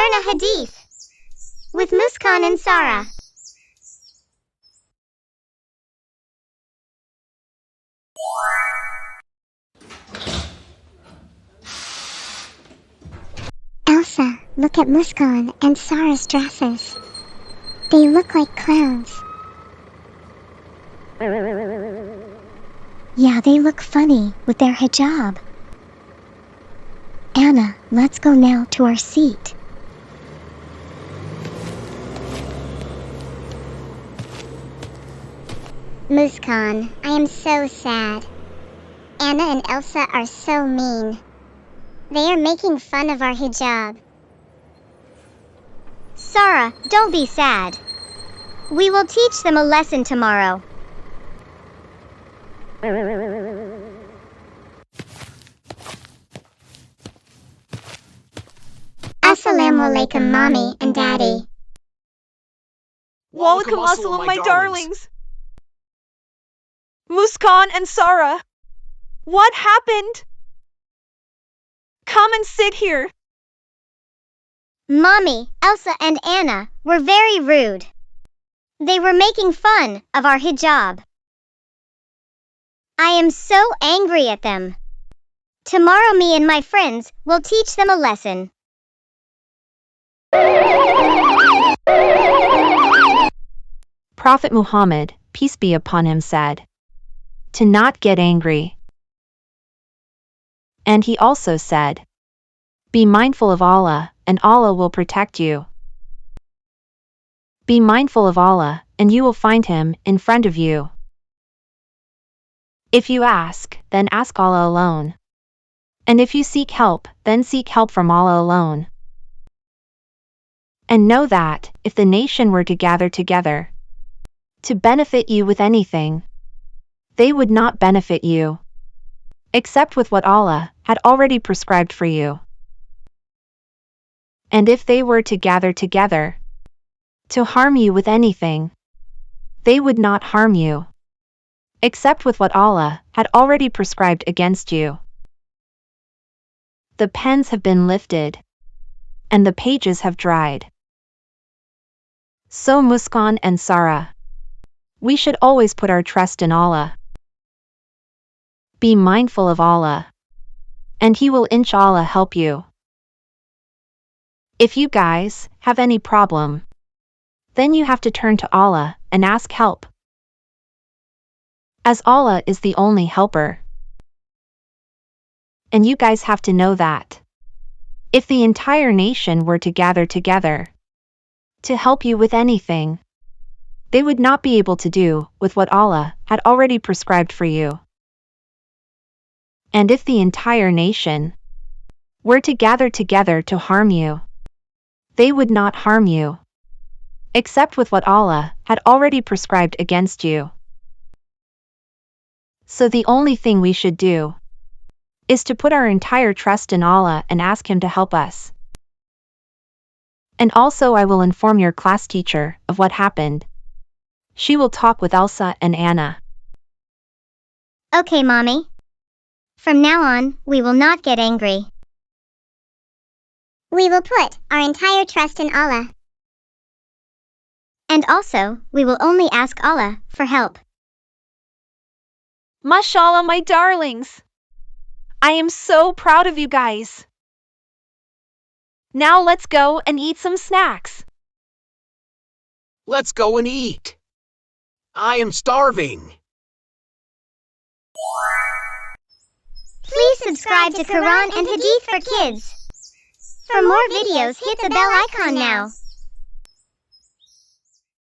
learn a hadith with Muskan and Sarah. Elsa, look at Muskan and Sarah's dresses. They look like clowns. Yeah, they look funny with their hijab. Anna, let's go now to our seat. Muskan, I am so sad. Anna and Elsa are so mean. They are making fun of our hijab. Sarah, don't be sad. We will teach them a lesson tomorrow. Assalamu alaikum, Mommy and Daddy. Walaikum assalam, my darlings. Muskan and Sarah, what happened? Come and sit here. Mommy, Elsa and Anna were very rude. They were making fun of our hijab. I am so angry at them. Tomorrow me and my friends will teach them a lesson. Prophet Muhammad, peace be upon him, said to not get angry. And he also said, be mindful of Allah, and Allah will protect you. Be mindful of Allah, and you will find Him in front of you. If you ask, then ask Allah alone. And if you seek help, then seek help from Allah alone. And know that, if the nation were to gather together to benefit you with anything, they would not benefit you, except with what Allah had already prescribed for you. And if they were to gather together to harm you with anything, they would not harm you, except with what Allah had already prescribed against you. The pens have been lifted, and the pages have dried. So Muskan and Sarah, we should always put our trust in Allah. Be mindful of Allah, and He will inshallah help you. If you guys have any problem, then you have to turn to Allah and ask help, as Allah is the only helper. And you guys have to know that if the entire nation were to gather together to help you with anything, they would not be able to do with what Allah had already prescribed for you. And if the entire nation were to gather together to harm you, they would not harm you, except with what Allah had already prescribed against you. So the only thing we should do is to put our entire trust in Allah and ask Him to help us. And also I will inform your class teacher of what happened. She will talk with Elsa and Anna. Okay, Mommy. From now on, we will not get angry. We will put our entire trust in Allah. And also, we will only ask Allah for help. Mashallah, my darlings. I am so proud of you guys. Now let's go and eat some snacks. Let's go and eat. I am starving. Please subscribe to Quran and Hadith for Kids. For more videos, hit the bell icon now.